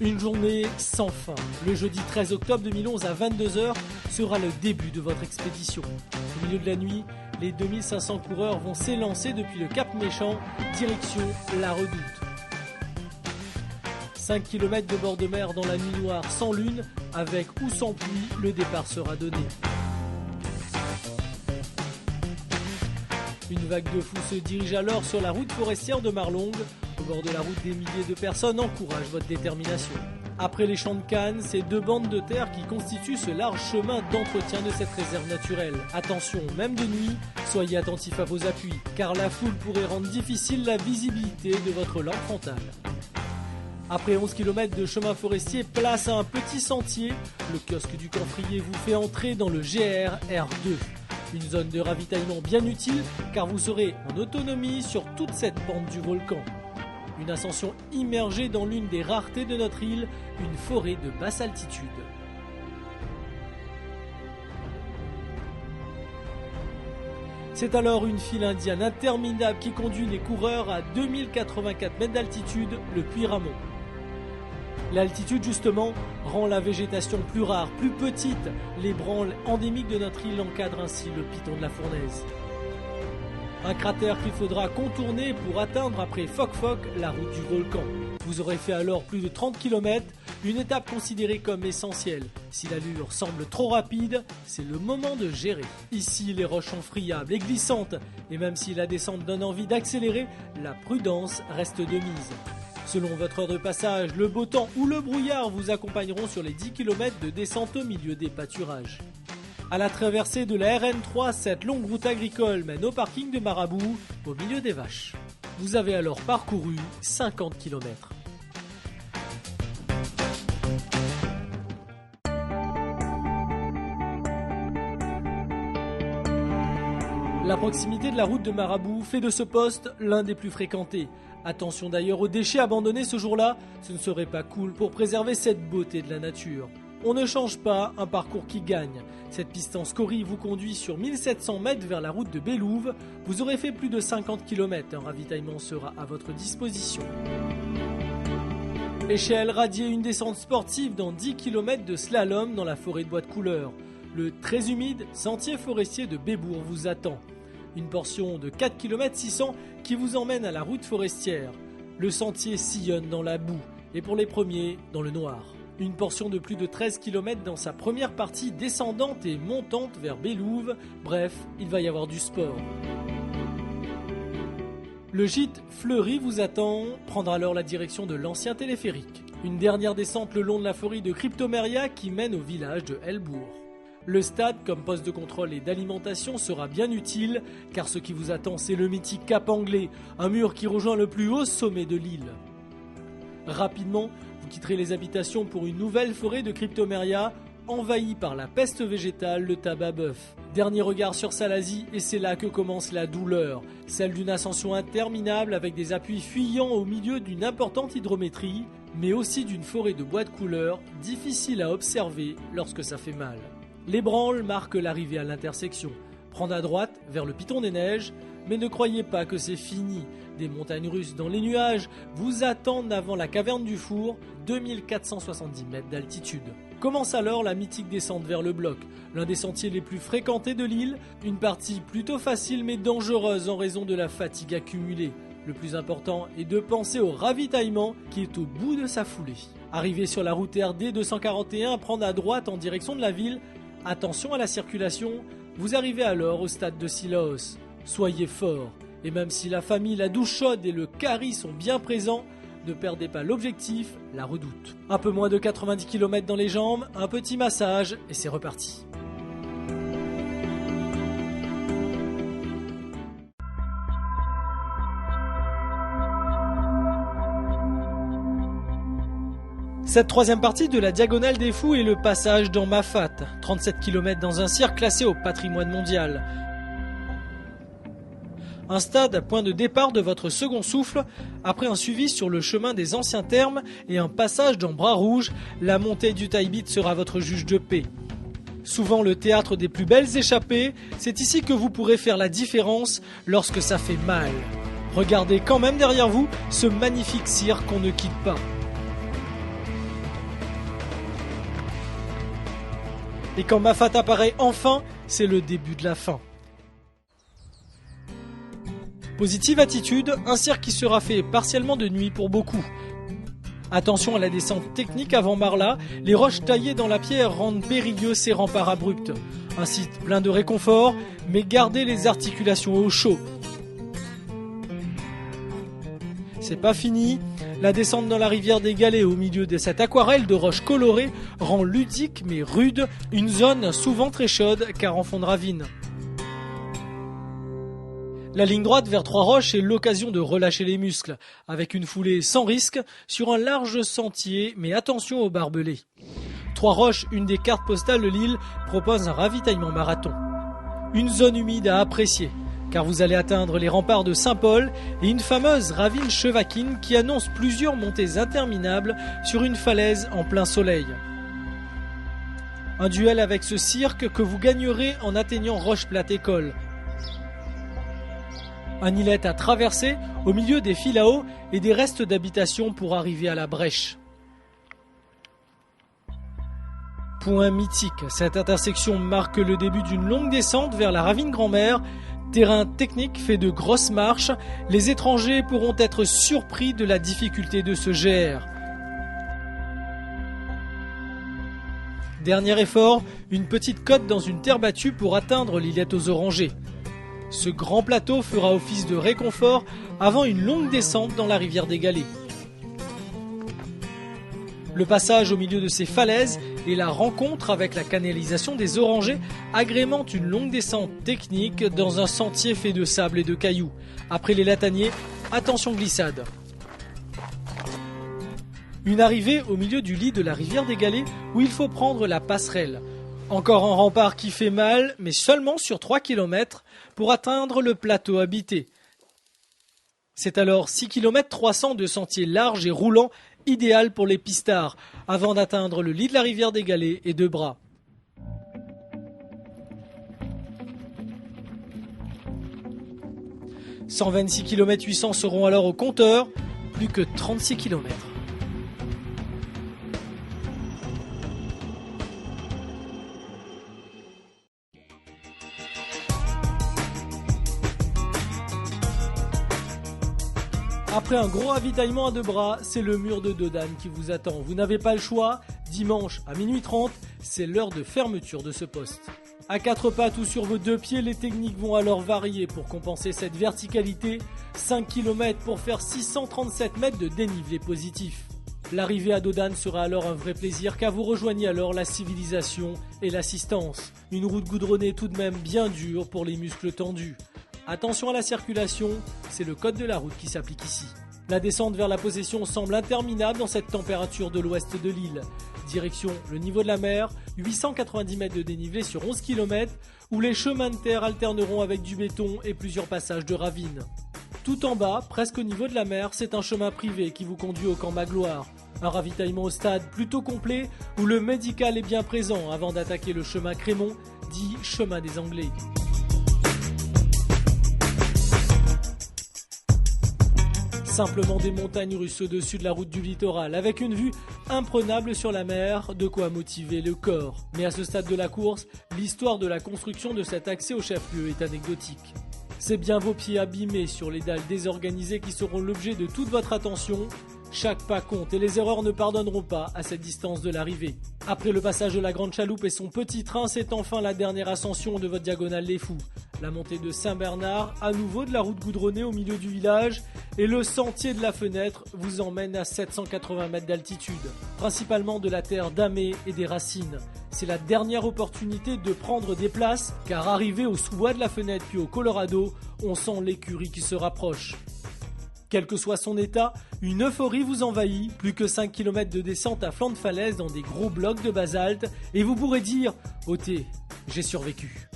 Une journée sans fin. Le jeudi 13 octobre 2011 à 22h sera le début de votre expédition. Au milieu de la nuit, les 2500 coureurs vont s'élancer depuis le Cap Méchant, direction la Redoute. 5 km de bord de mer dans la nuit noire sans lune, avec ou sans pluie, le départ sera donné. Une vague de fous se dirige alors sur la route forestière de Marlongue. Au bord de la route, des milliers de personnes encouragent votre détermination. Après les champs de canne, c'est 2 bandes de terre qui constituent ce large chemin d'entretien de cette réserve naturelle. Attention, même de nuit, soyez attentifs à vos appuis, car la foule pourrait rendre difficile la visibilité de votre lampe frontale. Après 11 km de chemin forestier, place à un petit sentier. Le kiosque du Camphrier vous fait entrer dans le GR-R2. Une zone de ravitaillement bien utile, car vous serez en autonomie sur toute cette pente du volcan. Une ascension immergée dans l'une des raretés de notre île, une forêt de basse altitude. C'est alors une file indienne interminable qui conduit les coureurs à 2084 mètres d'altitude, le Puy Ramon. L'altitude, justement, rend la végétation plus rare, plus petite. Les branles endémiques de notre île encadrent ainsi le piton de la Fournaise. Un cratère qu'il faudra contourner pour atteindre après Foc-Foc la route du volcan. Vous aurez fait alors plus de 30 km, une étape considérée comme essentielle. Si l'allure semble trop rapide, c'est le moment de gérer. Ici, les roches sont friables et glissantes, et même si la descente donne envie d'accélérer, la prudence reste de mise. Selon votre heure de passage, le beau temps ou le brouillard vous accompagneront sur les 10 km de descente au milieu des pâturages. À la traversée de la RN3, cette longue route agricole mène au parking de Marabout, au milieu des vaches. Vous avez alors parcouru 50 km. La proximité de la route de Marabout fait de ce poste l'un des plus fréquentés. Attention d'ailleurs aux déchets abandonnés ce jour-là, ce ne serait pas cool pour préserver cette beauté de la nature. On ne change pas un parcours qui gagne. Cette piste en scorie vous conduit sur 1700 mètres vers la route de Bélouve. Vous aurez fait plus de 50 km, un ravitaillement sera à votre disposition. Échelle, radier, une descente sportive dans 10 km de slalom dans la forêt de Bois de Couleur. Le très humide sentier forestier de Bébourg vous attend. Une portion de 4 km 600 qui vous emmène à la route forestière. Le sentier sillonne dans la boue et pour les premiers, dans le noir. Une portion de plus de 13 km dans sa première partie descendante et montante vers Bélouve. Bref, il va y avoir du sport. Le gîte Fleury vous attend, prendra alors la direction de l'ancien téléphérique. Une dernière descente le long de la forêt de Cryptomeria qui mène au village de Helbourg. Le stade comme poste de contrôle et d'alimentation sera bien utile car ce qui vous attend c'est le mythique Cap Anglais, un mur qui rejoint le plus haut sommet de l'île. Rapidement, vous quitterez les habitations pour une nouvelle forêt de Cryptomeria envahie par la peste végétale, le tabac bœuf. Dernier regard sur Salazie et c'est là que commence la douleur, celle d'une ascension interminable avec des appuis fuyants au milieu d'une importante hydrométrie, mais aussi d'une forêt de bois de couleur difficile à observer lorsque ça fait mal. Les branles marquent l'arrivée à l'intersection. Prendre à droite vers le Piton des Neiges, mais ne croyez pas que c'est fini. Des montagnes russes dans les nuages vous attendent avant la caverne du Four, 2470 mètres d'altitude. Commence alors la mythique descente vers le bloc, l'un des sentiers les plus fréquentés de l'île, une partie plutôt facile mais dangereuse en raison de la fatigue accumulée. Le plus important est de penser au ravitaillement qui est au bout de sa foulée. Arrivé sur la route RD 241, prendre à droite en direction de la ville. Attention à la circulation, vous arrivez alors au stade de Sillaos. Soyez forts, et même si la famille, la douche chaude et le carry sont bien présents, ne perdez pas l'objectif, la Redoute. Un peu moins de 90 km dans les jambes, un petit massage et c'est reparti. Cette troisième partie de la Diagonale des Fous est le passage dans Mafat, 37 km dans un cirque classé au patrimoine mondial. Un stade à point de départ de votre second souffle, après un suivi sur le chemin des anciens thermes et un passage dans Bras Rouge, la montée du Taibit sera votre juge de paix. Souvent le théâtre des plus belles échappées, c'est ici que vous pourrez faire la différence lorsque ça fait mal. Regardez quand même derrière vous ce magnifique cirque qu'on ne quitte pas. Et quand Mafat apparaît enfin, c'est le début de la fin. Positive attitude, un cirque qui sera fait partiellement de nuit pour beaucoup. Attention à la descente technique avant Marla, les roches taillées dans la pierre rendent périlleux ces remparts abrupts. Un site plein de réconfort, mais gardez les articulations au chaud. C'est pas fini, la descente dans la rivière des Galets au milieu de cette aquarelle de roches colorées rend ludique mais rude une zone souvent très chaude car en fond de ravine. La ligne droite vers Trois-Roches est l'occasion de relâcher les muscles, avec une foulée sans risque sur un large sentier, mais attention aux barbelés. Trois-Roches, une des cartes postales de l'île, propose un ravitaillement marathon. Une zone humide à apprécier, car vous allez atteindre les remparts de Saint-Paul et une fameuse ravine chevaquine qui annonce plusieurs montées interminables sur une falaise en plein soleil. Un duel avec ce cirque que vous gagnerez en atteignant Roche-Plate-École. Un îlet à traverser au milieu des fils à eau et des restes d'habitation pour arriver à la brèche. Point mythique, cette intersection marque le début d'une longue descente vers la ravine Grand-Mère. Terrain technique fait de grosses marches, les étrangers pourront être surpris de la difficulté de ce GR. Dernier effort, une petite côte dans une terre battue pour atteindre l'îlet aux orangers. Ce grand plateau fera office de réconfort avant une longue descente dans la rivière des Galets. Le passage au milieu de ces falaises et la rencontre avec la canalisation des orangers agrémentent une longue descente technique dans un sentier fait de sable et de cailloux. Après les lataniers, attention glissade. Une arrivée au milieu du lit de la rivière des Galets où il faut prendre la passerelle. Encore un rempart qui fait mal, mais seulement sur 3 km pour atteindre le plateau habité. C'est alors 6 km 300 de sentiers larges et roulants, idéal pour les pistards, avant d'atteindre le lit de la rivière des Galets et de Bras. « 126 km 800 seront alors au compteur, plus que 36 km. Après un gros ravitaillement à 2 bras, c'est le mur de Dodane qui vous attend. Vous n'avez pas le choix, dimanche à minuit 30, c'est l'heure de fermeture de ce poste. À 4 pattes ou sur vos 2 pieds, les techniques vont alors varier pour compenser cette verticalité. 5 km pour faire 637 mètres de dénivelé positif. L'arrivée à Dodane sera alors un vrai plaisir car vous rejoignez alors la civilisation et l'assistance. Une route goudronnée tout de même bien dure pour les muscles tendus. Attention à la circulation, c'est le code de la route qui s'applique ici. La descente vers la possession semble interminable dans cette température de l'ouest de l'île. Direction le niveau de la mer, 890 mètres de dénivelé sur 11 km, où les chemins de terre alterneront avec du béton et plusieurs passages de ravines. Tout en bas, presque au niveau de la mer, c'est un chemin privé qui vous conduit au camp Magloire. Un ravitaillement au stade plutôt complet, où le médical est bien présent avant d'attaquer le chemin Crémont, dit chemin des Anglais. Simplement des montagnes russes au-dessus de la route du littoral, avec une vue imprenable sur la mer, de quoi motiver le corps. Mais à ce stade de la course, l'histoire de la construction de cet accès au chef-lieu est anecdotique. C'est bien vos pieds abîmés sur les dalles désorganisées qui seront l'objet de toute votre attention. Chaque pas compte et les erreurs ne pardonneront pas à cette distance de l'arrivée. Après le passage de la Grande Chaloupe et son petit train, c'est enfin la dernière ascension de votre diagonale des Fous. La montée de Saint-Bernard, à nouveau de la route goudronnée au milieu du village, et le sentier de la Fenêtre vous emmène à 780 mètres d'altitude, principalement de la terre damée et des racines. C'est la dernière opportunité de prendre des places, car arrivé au sous-bois de la Fenêtre puis au Colorado, on sent l'écurie qui se rapproche. Quel que soit son état, une euphorie vous envahit, plus que 5 km de descente à flanc de falaise dans des gros blocs de basalte, et vous pourrez dire « Ôtez, j'ai survécu ».